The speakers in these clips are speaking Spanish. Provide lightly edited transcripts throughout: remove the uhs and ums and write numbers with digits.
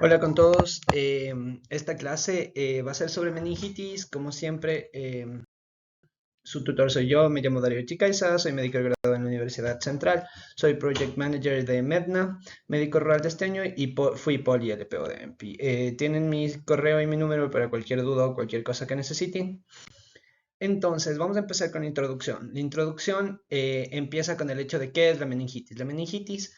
Hola con todos. Esta clase va a ser sobre meningitis. Como siempre, su tutor soy yo. Me llamo Darío Chicaiza, soy médico graduado en la Universidad Central. Soy Project Manager de Medna, médico rural de este año y fui poli LPO de MP. Tienen mi correo y mi número para cualquier duda o cualquier cosa que necesiten. Entonces, vamos a empezar con la introducción. La introducción empieza con el hecho de qué es la meningitis. La meningitis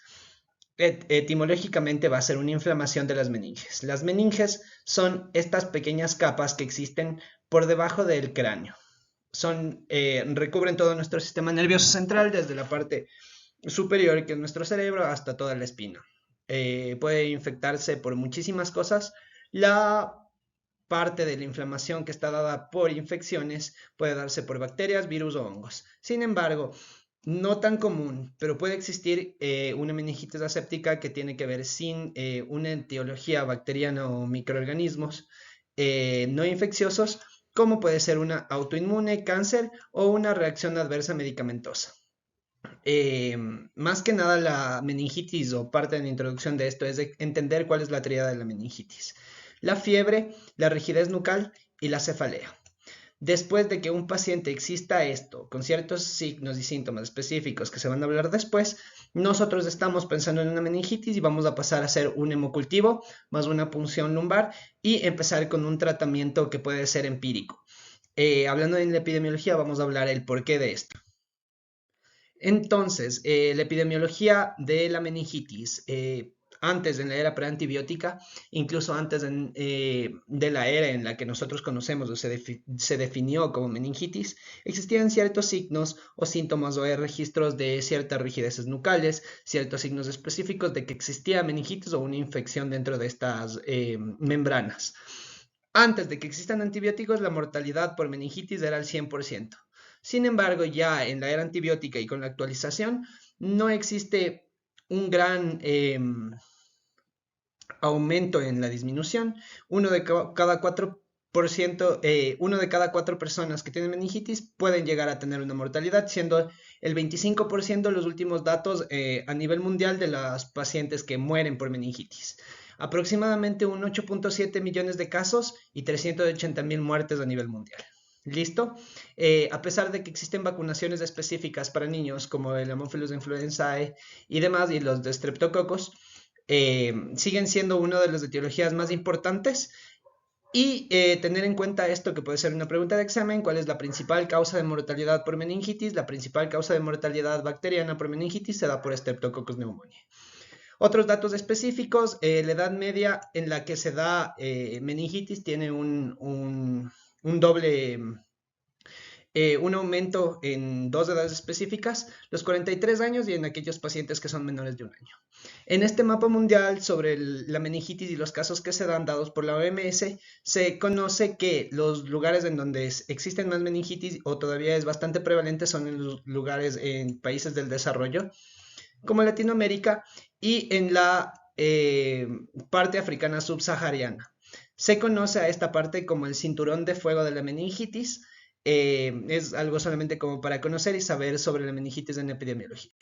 etimológicamente va a ser una inflamación de las meninges. Las meninges son estas pequeñas capas que existen por debajo del cráneo. Recubren todo nuestro sistema nervioso central, desde la parte superior, que es nuestro cerebro, hasta toda la espina. Puede infectarse por muchísimas cosas. La parte de la inflamación que está dada por infecciones puede darse por bacterias, virus o hongos. Sin embargo, no tan común, pero puede existir una meningitis aséptica que tiene que ver sin una etiología bacteriana o microorganismos no infecciosos, como puede ser una autoinmune, cáncer o una reacción adversa medicamentosa. Eh, Más que nada la meningitis o parte de la introducción de esto es de entender cuál es la tríada de la meningitis. La fiebre, la rigidez nucal y la cefalea. Después de que un paciente exista esto, con ciertos signos y síntomas específicos que se van a hablar después, nosotros estamos pensando en una meningitis y vamos a pasar a hacer un hemocultivo más una punción lumbar y empezar con un tratamiento que puede ser empírico. Hablando en la epidemiología, vamos a hablar el porqué de esto. Entonces, la epidemiología de la meningitis, antes en la era preantibiótica, incluso antes de la era en la que nosotros conocemos o se definió como meningitis, existían ciertos signos o síntomas o registros de ciertas rigideces nucales, ciertos signos específicos de que existía meningitis o una infección dentro de estas membranas. Antes de que existan antibióticos, la mortalidad por meningitis era el 100%. Sin embargo, ya en la era antibiótica y con la actualización, no existe un gran aumento en la disminución. Uno de cada cuatro personas que tienen meningitis pueden llegar a tener una mortalidad, siendo el 25% los últimos datos a nivel mundial de las pacientes que mueren por meningitis. Aproximadamente un 8.7 millones de casos y 380.000 muertes a nivel mundial. ¿Listo? A pesar de que existen vacunaciones específicas para niños como el Haemophilus influenzae y demás, y los de streptococos, siguen siendo una de las etiologías más importantes. Y tener en cuenta esto, que puede ser una pregunta de examen: ¿cuál es la principal causa de mortalidad por meningitis? La principal causa de mortalidad bacteriana por meningitis se da por Streptococcus pneumoniae. Otros datos específicos: la edad media en la que se da meningitis tiene un doble un aumento en dos edades específicas, los 43 años y en aquellos pacientes que son menores de un año. En este mapa mundial sobre la meningitis y los casos que se dan dados por la OMS, se conoce que los lugares en donde existen más meningitis o todavía es bastante prevalente son en los lugares en países del desarrollo, como Latinoamérica, y en la parte africana subsahariana. Se conoce a esta parte como el cinturón de fuego de la meningitis. Es algo solamente como para conocer y saber sobre la meningitis en epidemiología.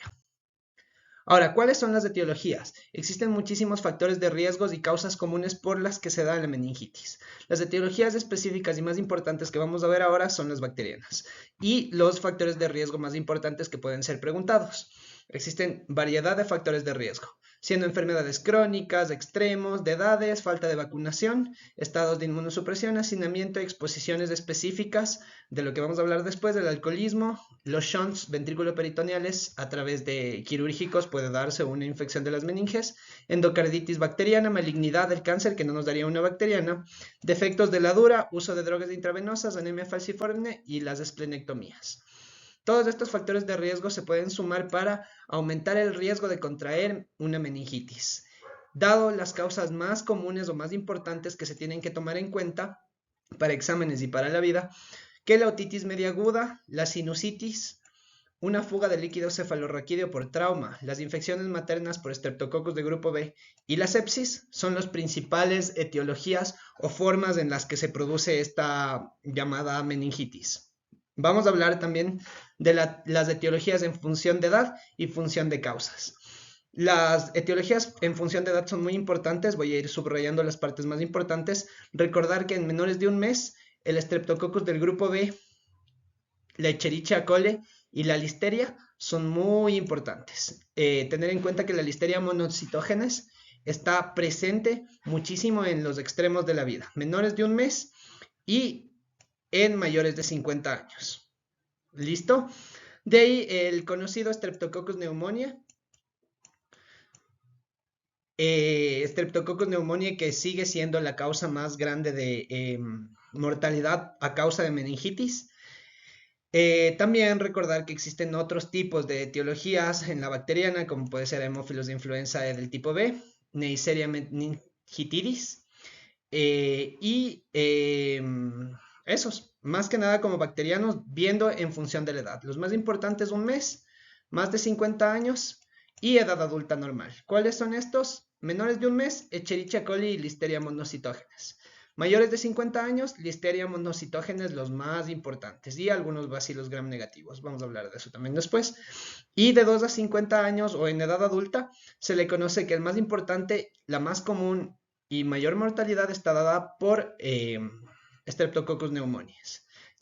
Ahora, ¿cuáles son las etiologías? Existen muchísimos factores de riesgos y causas comunes por las que se da la meningitis. Las etiologías específicas y más importantes que vamos a ver ahora son las bacterianas y los factores de riesgo más importantes que pueden ser preguntados. Existen variedad de factores de riesgo, siendo enfermedades crónicas, extremos, de edades, falta de vacunación, estados de inmunosupresión, hacinamiento y exposiciones específicas, de lo que vamos a hablar después, del alcoholismo, los shunts ventrículo-peritoneales a través de quirúrgicos puede darse una infección de las meninges, endocarditis bacteriana, malignidad del cáncer que no nos daría una bacteriana, defectos de la dura, uso de drogas intravenosas, anemia falciforme y las esplenectomías. Todos estos factores de riesgo se pueden sumar para aumentar el riesgo de contraer una meningitis. Dado las causas más comunes o más importantes que se tienen que tomar en cuenta para exámenes y para la vida, que la otitis media aguda, la sinusitis, una fuga de líquido cefalorraquídeo por trauma, las infecciones maternas por Streptococcus de grupo B y la sepsis son las principales etiologías o formas en las que se produce esta llamada meningitis. Vamos a hablar también de las etiologías en función de edad y función de causas. Las etiologías en función de edad son muy importantes, voy a ir subrayando las partes más importantes. Recordar que en menores de un mes, el Streptococcus del grupo B, la Escherichia coli y la listeria son muy importantes. Tener en cuenta que la listeria monocitógenes está presente muchísimo en los extremos de la vida, menores de un mes y en mayores de 50 años. ¿Listo? De ahí el conocido Streptococcus pneumoniae. Streptococcus pneumoniae, que sigue siendo la causa más grande de mortalidad a causa de meningitis. También recordar que existen otros tipos de etiologías en la bacteriana, como puede ser hemófilos de influenza del tipo B, Neisseria meningitidis, y esos, más que nada como bacterianos, viendo en función de la edad. Los más importantes, un mes, más de 50 años y edad adulta normal. ¿Cuáles son estos? Menores de un mes, Escherichia coli y Listeria monocytogenes. Mayores de 50 años, Listeria monocitógenes, los más importantes, y algunos bacilos gram negativos. Vamos a hablar de eso también después. Y de 2 a 50 años o en edad adulta, se le conoce que el más importante, la más común y mayor mortalidad está dada por Streptococcus pneumoniae.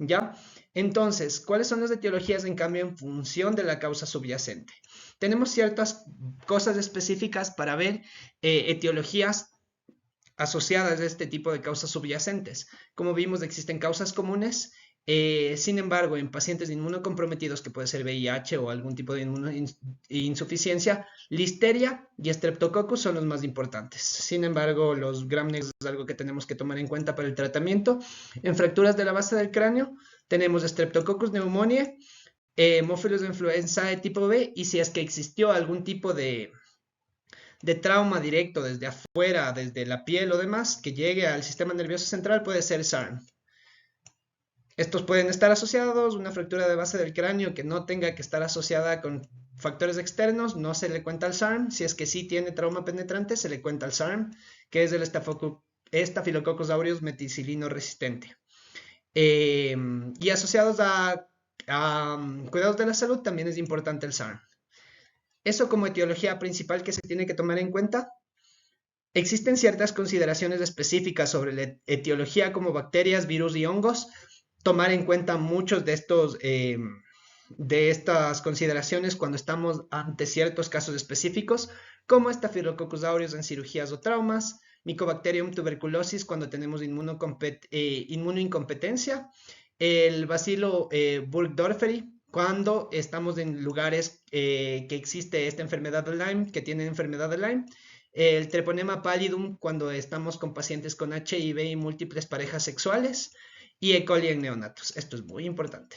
¿Ya? Entonces, ¿cuáles son las etiologías en cambio en función de la causa subyacente? Tenemos ciertas cosas específicas para ver etiologías asociadas a este tipo de causas subyacentes. Como vimos, existen causas comunes. Sin embargo, en pacientes inmunocomprometidos, que puede ser VIH o algún tipo de insuficiencia, Listeria y Streptococcus son los más importantes. Sin embargo, los gram negativos es algo que tenemos que tomar en cuenta para el tratamiento. En fracturas de la base del cráneo, tenemos Streptococcus pneumoniae, hemófilos de influenza de tipo B, y si es que existió algún tipo de trauma directo desde afuera, desde la piel o demás, que llegue al sistema nervioso central, puede ser SARM. Estos pueden estar asociados, una fractura de base del cráneo que no tenga que estar asociada con factores externos, no se le cuenta al SARM. Si es que sí tiene trauma penetrante, se le cuenta al SARM, que es el Staphylococcus aureus meticilino resistente. Y asociados a cuidados de la salud, también es importante el SARM. Eso como etiología principal que se tiene que tomar en cuenta. Existen ciertas consideraciones específicas sobre la etiología como bacterias, virus y hongos. Tomar en cuenta muchos de estas consideraciones cuando estamos ante ciertos casos específicos, como Staphylococcus aureus en cirugías o traumas, Mycobacterium tuberculosis cuando tenemos inmunoincompetencia, el bacilo Burgdorferi cuando estamos en lugares que existe esta enfermedad de Lyme, que tienen enfermedad de Lyme, el Treponema pallidum cuando estamos con pacientes con HIV y múltiples parejas sexuales, y E. coli en neonatos. Esto es muy importante.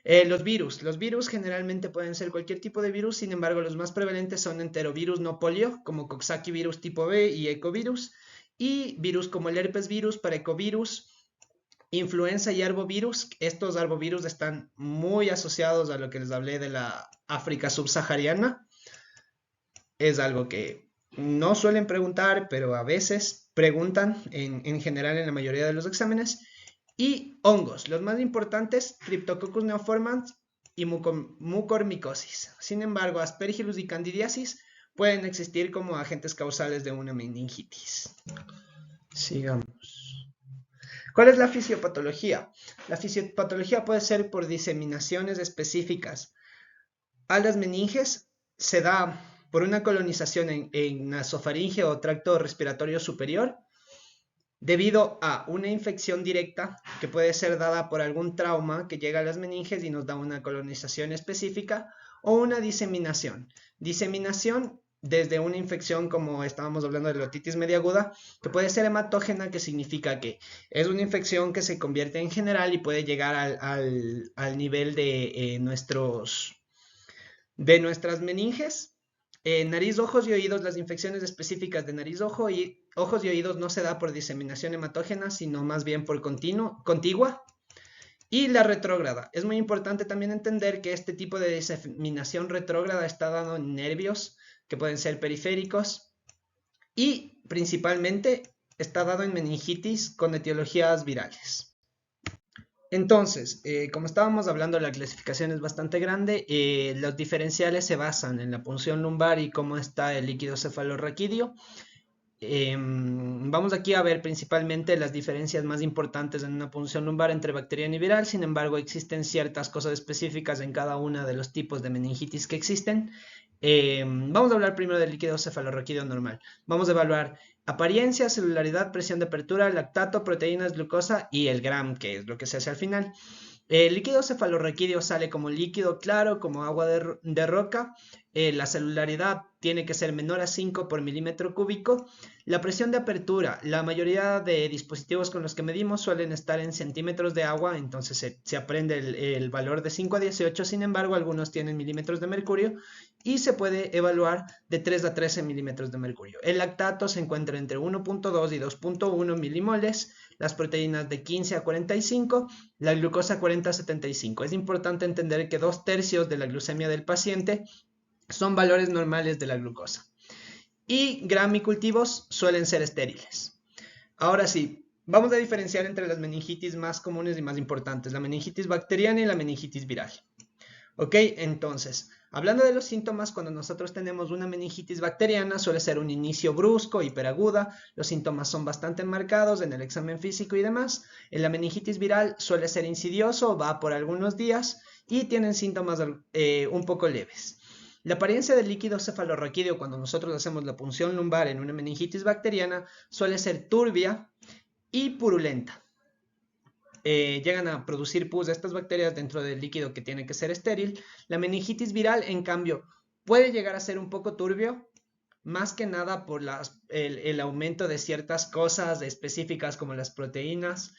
Los virus generalmente pueden ser cualquier tipo de virus, sin embargo los más prevalentes son enterovirus no polio, como Coxsackie virus tipo B y ecovirus, y virus como el herpes virus, parecovirus, influenza y arbovirus. Estos arbovirus están muy asociados a lo que les hablé de la África subsahariana. Es algo que no suelen preguntar, pero a veces preguntan en general en la mayoría de los exámenes. Y hongos, los más importantes, Cryptococcus neoformans y mucormicosis. Sin embargo, Aspergillus y Candidiasis pueden existir como agentes causales de una meningitis. Sigamos. ¿Cuál es la fisiopatología? La fisiopatología puede ser por diseminaciones específicas a las meninges. Se da por una colonización en nasofaringe o tracto respiratorio superior, debido a una infección directa que puede ser dada por algún trauma que llega a las meninges y nos da una colonización específica, o una diseminación. Diseminación desde una infección como estábamos hablando de la otitis media aguda, que puede ser hematógena, que significa que es una infección que se convierte en general y puede llegar al nivel de nuestras meninges. Nariz, ojos y oídos, las infecciones específicas de nariz, ojos y oídos no se da por diseminación hematógena, sino más bien por contigua. Y la retrógrada. Es muy importante también entender que este tipo de diseminación retrógrada está dado en nervios, que pueden ser periféricos, y principalmente está dado en meningitis con etiologías virales. Entonces, como estábamos hablando, la clasificación es bastante grande. Los diferenciales se basan en la punción lumbar y cómo está el líquido cefalorraquídeo. Vamos aquí a ver principalmente las diferencias más importantes en una punción lumbar entre bacteriana y viral. Sin embargo, existen ciertas cosas específicas en cada uno de los tipos de meningitis que existen. Vamos a hablar primero del líquido cefalorraquídeo normal. Vamos a evaluar apariencia, celularidad, presión de apertura, lactato, proteínas, glucosa y el gram, que es lo que se hace al final. El líquido cefalorraquídeo sale como líquido claro, como agua de roca. La celularidad tiene que ser menor a 5 por milímetro cúbico. La presión de apertura, la mayoría de dispositivos con los que medimos suelen estar en centímetros de agua, entonces se aprende el valor de 5 a 18. Sin embargo, algunos tienen milímetros de mercurio y se puede evaluar de 3 a 13 milímetros de mercurio. El lactato se encuentra entre 1.2 y 2.1 milimoles, las proteínas de 15 a 45, la glucosa 40 a 75. Es importante entender que 2/3 de la glucemia del paciente son valores normales de la glucosa. Y gramicultivos suelen ser estériles. Ahora sí, vamos a diferenciar entre las meningitis más comunes y más importantes, la meningitis bacteriana y la meningitis viral. Ok, entonces, hablando de los síntomas, cuando nosotros tenemos una meningitis bacteriana, suele ser un inicio brusco, hiperaguda, los síntomas son bastante marcados en el examen físico y demás. En la meningitis viral suele ser insidioso, va por algunos días y tienen síntomas un poco leves. La apariencia del líquido cefalorraquídeo cuando nosotros hacemos la punción lumbar en una meningitis bacteriana suele ser turbia y purulenta. Llegan a producir pus de estas bacterias dentro del líquido que tiene que ser estéril. La meningitis viral, en cambio, puede llegar a ser un poco turbio, más que nada por el aumento de ciertas cosas específicas como las proteínas.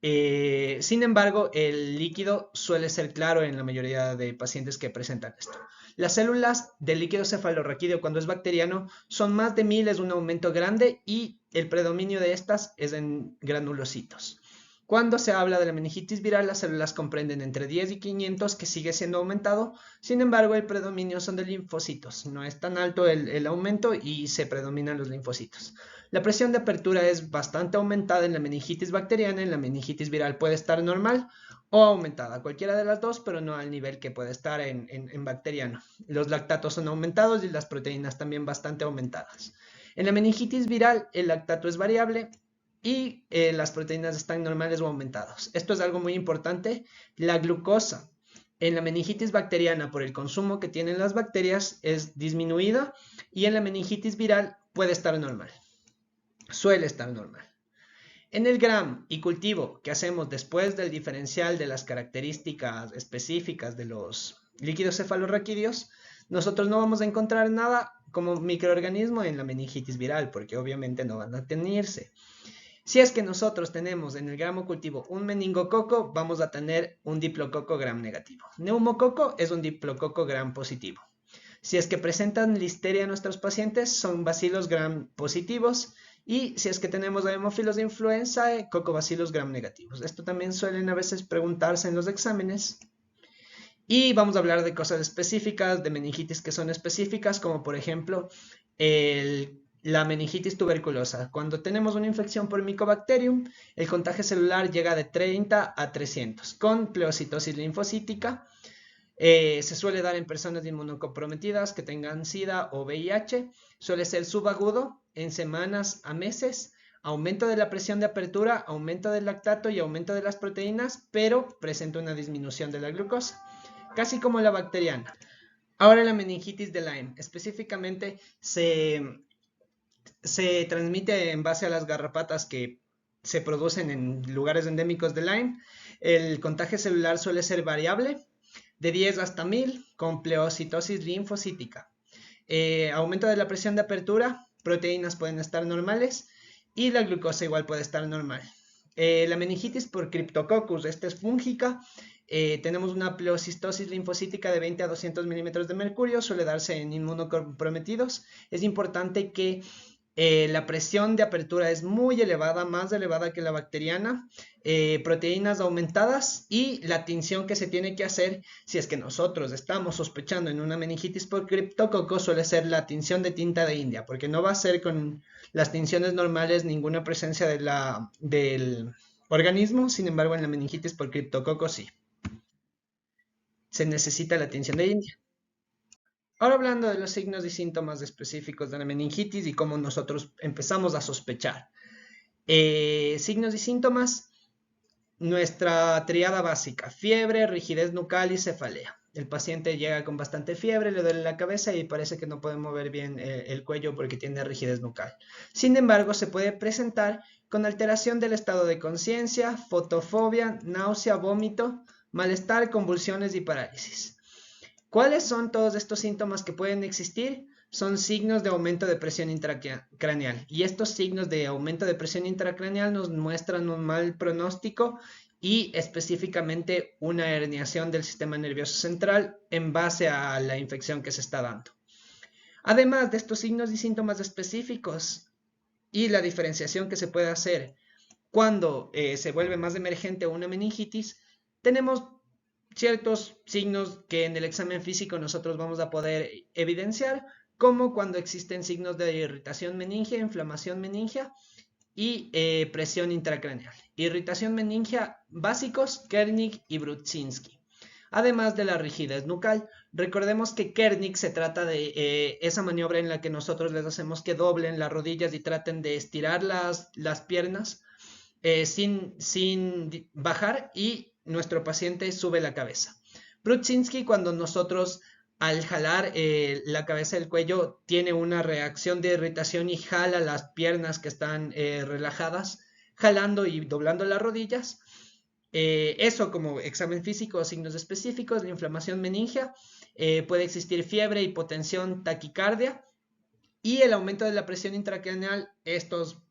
Sin embargo, el líquido suele ser claro en la mayoría de pacientes que presentan esto. Las células del líquido cefalorraquídeo cuando es bacteriano son más de 1000, es un aumento grande y el predominio de estas es en granulocitos. Cuando se habla de la meningitis viral, las células comprenden entre 10 y 500, que sigue siendo aumentado. Sin embargo, el predominio son de linfocitos. No es tan alto el aumento y se predominan los linfocitos. La presión de apertura es bastante aumentada en la meningitis bacteriana. En la meningitis viral puede estar normal o aumentada, cualquiera de las dos, pero no al nivel que puede estar en bacteriano. Los lactatos son aumentados y las proteínas también bastante aumentadas. En la meningitis viral, el lactato es variable y las proteínas están normales o aumentados. Esto es algo muy importante. La glucosa en la meningitis bacteriana por el consumo que tienen las bacterias es disminuida y en la meningitis viral puede estar normal, suele estar normal. En el gram y cultivo que hacemos después del diferencial de las características específicas de los líquidos cefalorraquídeos, nosotros no vamos a encontrar nada como microorganismo en la meningitis viral, porque obviamente no van a tenerse. Si es que nosotros tenemos en el gramo cultivo un meningococo, vamos a tener un diplococo gram negativo. Neumococo es un diplococo gram positivo. Si es que presentan listeria nuestros pacientes, son bacilos gram positivos. Y si es que tenemos hemófilos de influenza, cocobacilos gram negativos. Esto también suelen a veces preguntarse en los exámenes. Y vamos a hablar de cosas específicas, de meningitis que son específicas, como por ejemplo la meningitis tuberculosa. Cuando tenemos una infección por Mycobacterium, el contagio celular llega de 30 a 300, con pleocitosis linfocítica. Se suele dar en personas inmunocomprometidas que tengan SIDA o VIH. Suele ser subagudo en semanas a meses. Aumento de la presión de apertura, aumento del lactato y aumento de las proteínas, pero presenta una disminución de la glucosa, casi como la bacteriana. Ahora la meningitis de Lyme. Específicamente se transmite en base a las garrapatas que se producen en lugares endémicos de Lyme. El contagio celular suele ser variable, de 10 hasta 1000, con pleocitosis linfocítica. Aumento de la presión de apertura, proteínas pueden estar normales y la glucosa igual puede estar normal. La meningitis por Cryptococcus, esta es fúngica. Tenemos una pleocistosis linfocítica de 20 a 200 milímetros de mercurio, suele darse en inmunocomprometidos. Es importante que la presión de apertura es muy elevada, más elevada que la bacteriana, proteínas aumentadas y la tinción que se tiene que hacer si es que nosotros estamos sospechando en una meningitis por criptococo suele ser la tinción de tinta de India, porque no va a ser con las tinciones normales ninguna presencia del organismo, sin embargo en la meningitis por criptococo sí. Se necesita la atención de India. Ahora hablando de los signos y síntomas específicos de la meningitis y cómo nosotros empezamos a sospechar. Signos y síntomas, nuestra triada básica: fiebre, rigidez nucal y cefalea. El paciente llega con bastante fiebre, le duele la cabeza y parece que no puede mover bien el cuello porque tiene rigidez nucal. Sin embargo, se puede presentar con alteración del estado de conciencia, fotofobia, náusea, vómito, malestar, convulsiones y parálisis. ¿Cuáles son todos estos síntomas que pueden existir? Son signos de aumento de presión intracraneal. Y estos signos de aumento de presión intracraneal nos muestran un mal pronóstico y específicamente una herniación del sistema nervioso central en base a la infección que se está dando. Además de estos signos y síntomas específicos y la diferenciación que se puede hacer cuando se vuelve más emergente una meningitis, tenemos ciertos signos que en el examen físico nosotros vamos a poder evidenciar, como cuando existen signos de irritación meningia, inflamación meningia y presión intracraneal. Irritación meningia básicos, Kernig y Brudzinski. Además de la rigidez nucal. Recordemos que Kernig se trata de esa maniobra en la que nosotros les hacemos que doblen las rodillas y traten de estirar las piernas sin bajar y nuestro paciente sube la cabeza. Brudzinski, cuando nosotros al jalar la cabeza del cuello tiene una reacción de irritación y jala las piernas que están relajadas, jalando y doblando las rodillas. Eso como examen físico, signos específicos. La inflamación meningia, puede existir fiebre, hipotensión, taquicardia y el aumento de la presión intracraneal. Estos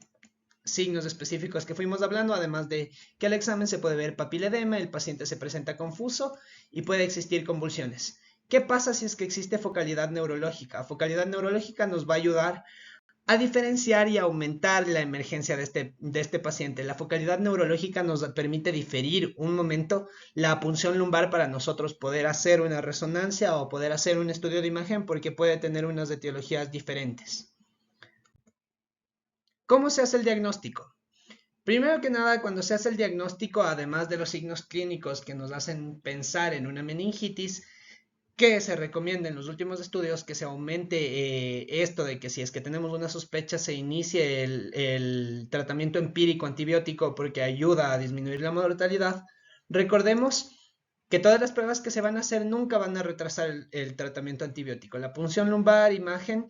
signos específicos que fuimos hablando, además de que al examen se puede ver papiledema, el paciente se presenta confuso y puede existir convulsiones. ¿Qué pasa si es que existe focalidad neurológica? Focalidad neurológica nos va a ayudar a diferenciar y aumentar la emergencia de este paciente. La focalidad neurológica nos permite diferir un momento la punción lumbar para nosotros poder hacer una resonancia o poder hacer un estudio de imagen, porque puede tener unas etiologías diferentes. ¿Cómo se hace el diagnóstico? Primero que nada, cuando se hace el diagnóstico, además de los signos clínicos que nos hacen pensar en una meningitis, que se recomienda en los últimos estudios que se aumente esto de que si es que tenemos una sospecha se inicie el tratamiento empírico antibiótico porque ayuda a disminuir la mortalidad. Recordemos que todas las pruebas que se van a hacer nunca van a retrasar el tratamiento antibiótico. La punción lumbar, imagen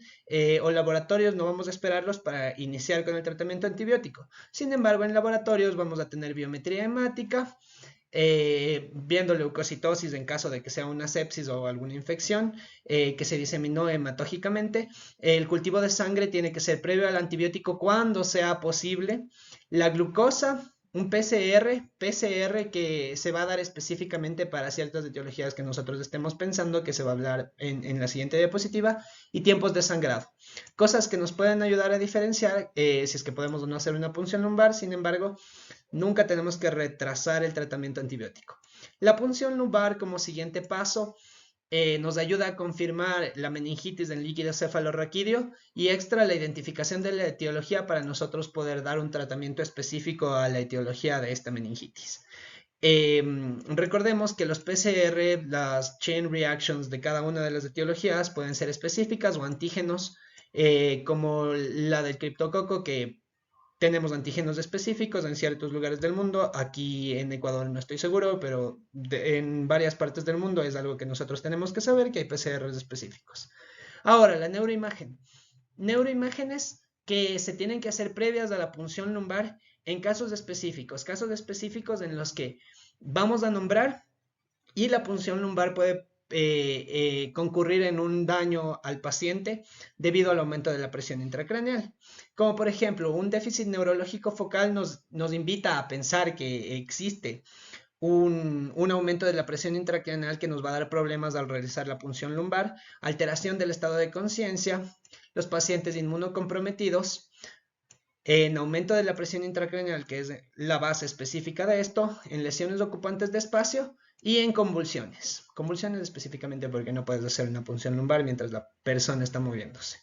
o laboratorios no vamos a esperarlos para iniciar con el tratamiento antibiótico. Sin embargo, en laboratorios vamos a tener biometría hemática, viendo leucocitosis en caso de que sea una sepsis o alguna infección que se diseminó hematógicamente. El cultivo de sangre tiene que ser previo al antibiótico cuando sea posible. La glucosa, un PCR que se va a dar específicamente para ciertas etiologías que nosotros estemos pensando, que se va a hablar en la siguiente diapositiva, y tiempos de sangrado. Cosas que nos pueden ayudar a diferenciar si es que podemos o no hacer una punción lumbar. Sin embargo, nunca tenemos que retrasar el tratamiento antibiótico. La punción lumbar como siguiente paso nos ayuda a confirmar la meningitis en líquido cefalorraquídeo y extra la identificación de la etiología para nosotros poder dar un tratamiento específico a la etiología de esta meningitis. Recordemos que los PCR, las chain reactions de cada una de las etiologías pueden ser específicas o antígenos, como la del criptococo, que tenemos antígenos específicos en ciertos lugares del mundo. Aquí en Ecuador no estoy seguro, pero en varias partes del mundo es algo que nosotros tenemos que saber, que hay PCRs específicos. Ahora, la neuroimagen. Neuroimágenes que se tienen que hacer previas a la punción lumbar en casos específicos en los que vamos a nombrar y la punción lumbar puede concurrir en un daño al paciente debido al aumento de la presión intracraneal. Como por ejemplo, un déficit neurológico focal nos invita a pensar que existe un aumento de la presión intracraneal que nos va a dar problemas al realizar la punción lumbar, alteración del estado de conciencia, los pacientes inmunocomprometidos, en aumento de la presión intracraneal, que es la base específica de esto, en lesiones ocupantes de espacio y en convulsiones. Convulsiones específicamente porque no puedes hacer una punción lumbar mientras la persona está moviéndose.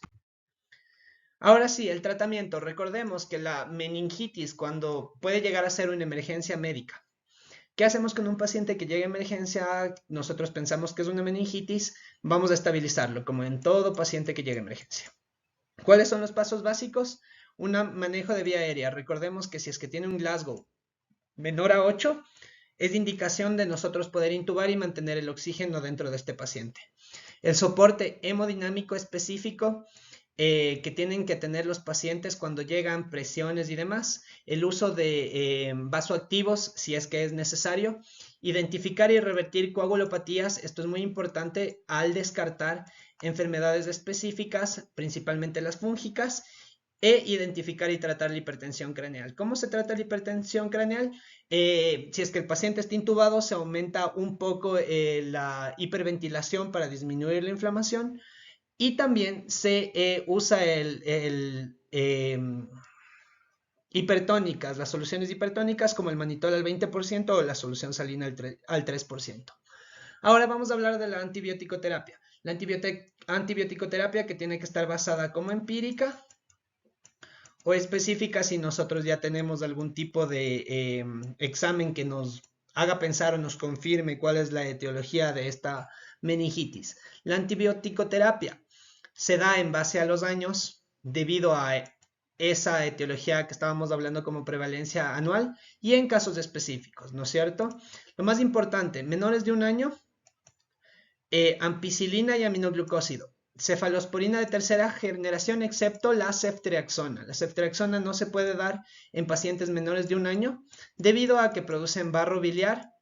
Ahora sí, el tratamiento. Recordemos que la meningitis, cuando puede llegar a ser una emergencia médica. ¿Qué hacemos con un paciente que llega a emergencia? Nosotros pensamos que es una meningitis, vamos a estabilizarlo, como en todo paciente que llega a emergencia. ¿Cuáles son los pasos básicos? Un manejo de vía aérea. Recordemos que si es que tiene un Glasgow menor a 8, es indicación de nosotros poder intubar y mantener el oxígeno dentro de este paciente. El soporte hemodinámico específico que tienen que tener los pacientes cuando llegan, presiones y demás, el uso de vasoactivos si es que es necesario, identificar y revertir coagulopatías, esto es muy importante al descartar enfermedades específicas, principalmente las fúngicas, e identificar y tratar la hipertensión craneal. ¿Cómo se trata la hipertensión craneal? Si es que el paciente está intubado, se aumenta un poco la hiperventilación para disminuir la inflamación y también se usa hipertónicas, las soluciones hipertónicas como el manitol al 20% o la solución salina al 3%. Ahora vamos a hablar de la antibioticoterapia. La antibioticoterapia que tiene que estar basada como empírica o específica si nosotros ya tenemos algún tipo de examen que nos haga pensar o nos confirme cuál es la etiología de esta meningitis. La antibioticoterapia se da en base a los años debido a esa etiología que estábamos hablando como prevalencia anual y en casos específicos, ¿no es cierto? Lo más importante, menores de un año, ampicilina y aminoglucósido. Cefalosporina de tercera generación excepto la ceftriaxona. La ceftriaxona no se puede dar en pacientes menores de un año debido a que producen barro biliar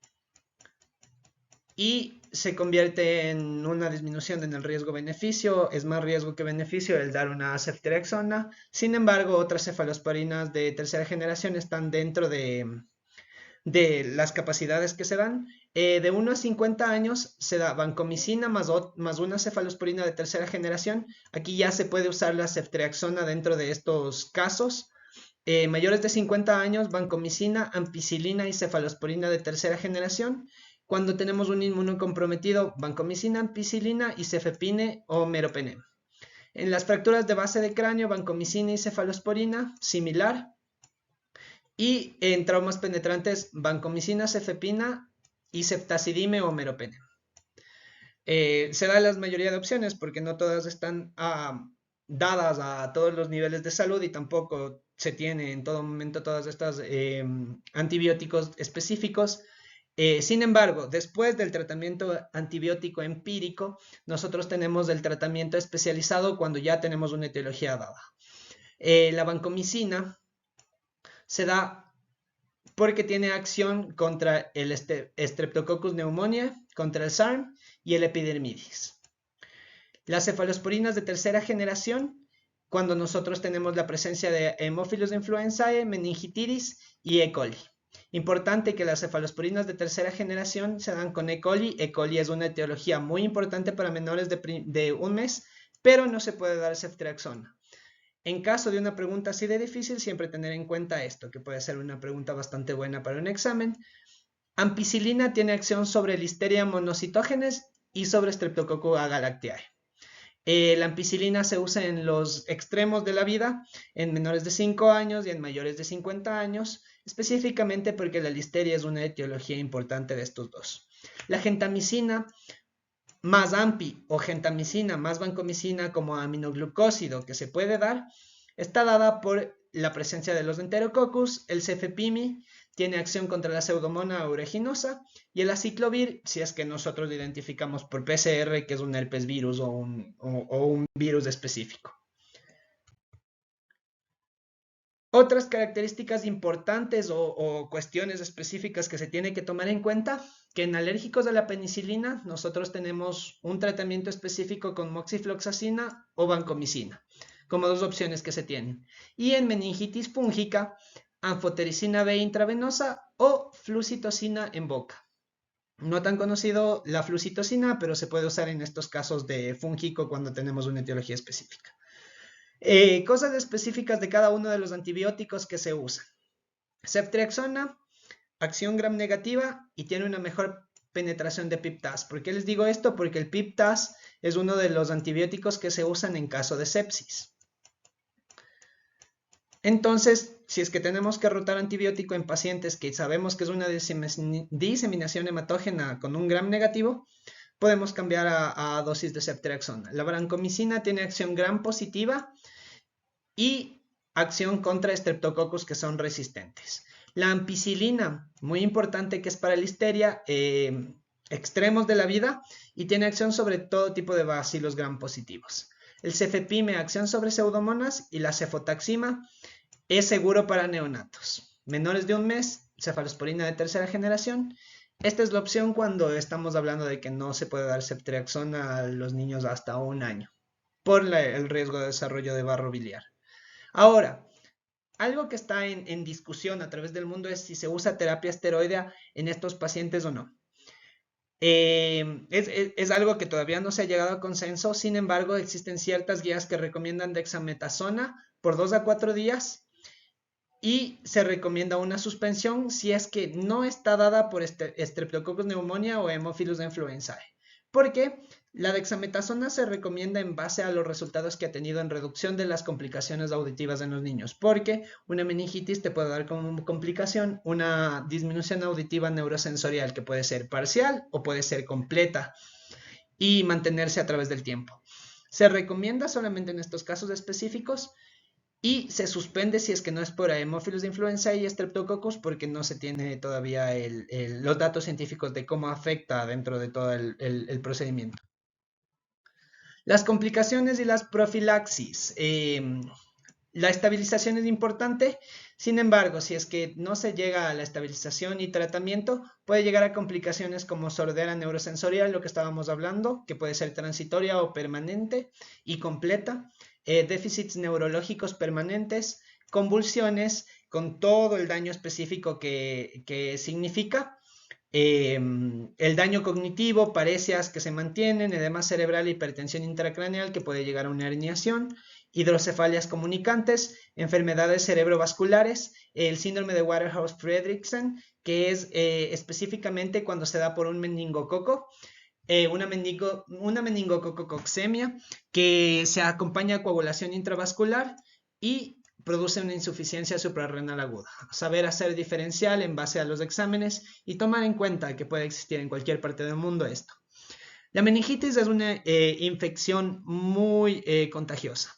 y se convierte en una disminución en el riesgo-beneficio. Es más riesgo que beneficio el dar una ceftriaxona. Sin embargo, otras cefalosporinas de tercera generación están dentro de las capacidades que se dan. De 1 a 50 años se da vancomicina más una cefalosporina de tercera generación. Aquí ya se puede usar la ceftriaxona dentro de estos casos. Mayores de 50 años, vancomicina, ampicilina y cefalosporina de tercera generación. Cuando tenemos un inmunocomprometido, vancomicina, ampicilina y cefepime o meropenem. En las fracturas de base de cráneo, vancomicina y cefalosporina, similar. Y en traumas penetrantes, vancomicina, cefepina y ceftazidime o meropenem. Se da la mayoría de opciones porque no todas están dadas a todos los niveles de salud y tampoco se tiene en todo momento todas estas antibióticos específicos. Sin embargo, después del tratamiento antibiótico empírico, nosotros tenemos el tratamiento especializado cuando ya tenemos una etiología dada. La vancomicina se da porque tiene acción contra el Streptococcus pneumoniae, contra el SARM y el epidermidis. Las cefalosporinas de tercera generación, cuando nosotros tenemos la presencia de Haemophilus influenzae, meningitis y E. coli. Importante que las cefalosporinas de tercera generación se dan con E. coli. E. coli es una etiología muy importante para menores de un mes, pero no se puede dar ceftriaxona. En caso de una pregunta así de difícil, siempre tener en cuenta esto, que puede ser una pregunta bastante buena para un examen. Ampicilina tiene acción sobre Listeria monocytogenes y sobre Streptococcus agalactiae. La ampicilina se usa en los extremos de la vida, en menores de 5 años y en mayores de 50 años, específicamente porque la listeria es una etiología importante de estos dos. La gentamicina más ampi o gentamicina más vancomicina como aminoglucósido que se puede dar, está dada por la presencia de los enterococcus. El cefepime tiene acción contra la pseudomonas aeruginosa y el aciclovir, si es que nosotros lo identificamos por PCR, que es un herpes virus o un virus específico. Otras características importantes o cuestiones específicas que se tiene que tomar en cuenta, que en alérgicos a la penicilina nosotros tenemos un tratamiento específico con moxifloxacina o vancomicina, como dos opciones que se tienen. Y en meningitis fúngica, anfotericina B intravenosa o flucitocina en boca. No tan conocido la flucitocina, pero se puede usar en estos casos de fúngico cuando tenemos una etiología específica. Cosas específicas de cada uno de los antibióticos que se usan. Ceftriaxona, acción gram negativa y tiene una mejor penetración de PIP-TAS. ¿Por qué les digo esto? Porque el PIP-TAS es uno de los antibióticos que se usan en caso de sepsis. Entonces, si es que tenemos que rotar antibiótico en pacientes que sabemos que es una diseminación hematógena con un gram negativo, podemos cambiar a dosis de ceftriaxona. La vancomicina tiene acción gram positiva y acción contra estreptococcus que son resistentes. La ampicilina, muy importante, que es para listeria, extremos de la vida, y tiene acción sobre todo tipo de bacilos gram positivos. El cefepime, acción sobre pseudomonas, y la cefotaxima es seguro para neonatos. Menores de un mes, cefalosporina de tercera generación. Esta es la opción cuando estamos hablando de que no se puede dar ceftriaxona a los niños hasta un año por el riesgo de desarrollo de barro biliar. Ahora, algo que está en discusión a través del mundo es si se usa terapia esteroidea en estos pacientes o no. Es algo que todavía no se ha llegado a consenso. Sin embargo, existen ciertas guías que recomiendan dexametasona por 2 a 4 días y se recomienda una suspensión si es que no está dada por Streptococcus pneumoniae o Haemophilus influenzae. Porque la dexametasona se recomienda en base a los resultados que ha tenido en reducción de las complicaciones auditivas en los niños, porque una meningitis te puede dar como complicación una disminución auditiva neurosensorial que puede ser parcial o puede ser completa y mantenerse a través del tiempo. Se recomienda solamente en estos casos específicos y se suspende si es que no es por Haemophilus influenzae y Streptococcus, porque no se tiene todavía los datos científicos de cómo afecta dentro de todo el procedimiento. Las complicaciones y las profilaxis. La estabilización es importante, sin embargo, si es que no se llega a la estabilización y tratamiento, puede llegar a complicaciones como sordera neurosensorial, lo que estábamos hablando, que puede ser transitoria o permanente y completa, déficits neurológicos permanentes, convulsiones, con todo el daño específico que significa, el daño cognitivo, parecias que se mantienen, edema cerebral, hipertensión intracraneal que puede llegar a una herniación, hidrocefalias comunicantes, enfermedades cerebrovasculares, el síndrome de Waterhouse-Friderichsen, que es específicamente cuando se da por un meningococo, una meningocococcemia, que se acompaña a coagulación intravascular y produce una insuficiencia suprarrenal aguda. Saber hacer diferencial en base a los exámenes y tomar en cuenta que puede existir en cualquier parte del mundo esto. La meningitis es una infección muy contagiosa.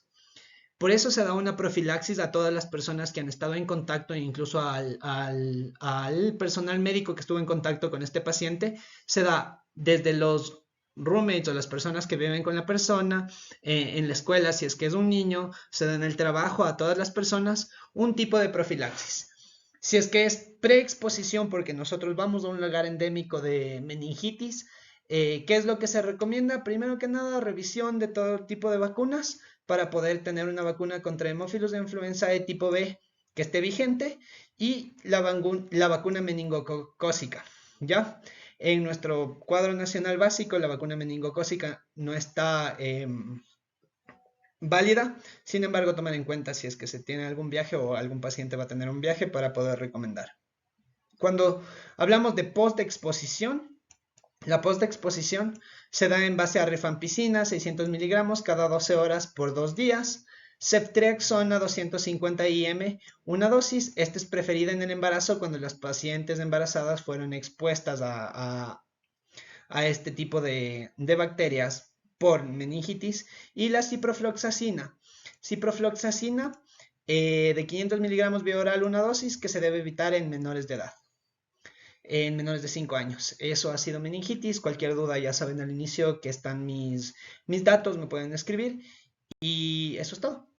Por eso se da una profilaxis a todas las personas que han estado en contacto, e incluso al personal médico que estuvo en contacto con este paciente. Se da desde los roommates o las personas que viven con la persona, en la escuela si es que es un niño, se da en el trabajo a todas las personas un tipo de profilaxis. Si es que es preexposición, porque nosotros vamos a un lugar endémico de meningitis, ¿qué es lo que se recomienda? Primero que nada, revisión de todo tipo de vacunas para poder tener una vacuna contra hemófilos de influenza de tipo B que esté vigente y la vacuna meningocócica, ¿ya? En nuestro cuadro nacional básico, la vacuna meningocócica no está válida, sin embargo, tomar en cuenta si es que se tiene algún viaje o algún paciente va a tener un viaje para poder recomendar. Cuando hablamos de post-exposición, la post-exposición se da en base a rifampicina, 600 miligramos cada 12 horas por 2 días, ceftriaxona 250 IM, una dosis. Esta es preferida en el embarazo cuando las pacientes embarazadas fueron expuestas a este tipo de bacterias por meningitis. Y la ciprofloxacina. Ciprofloxacina de 500 miligramos vía oral, una dosis que se debe evitar en menores de edad, en menores de 5 años. Eso ha sido meningitis. Cualquier duda ya saben al inicio que están mis datos, me pueden escribir y eso es todo.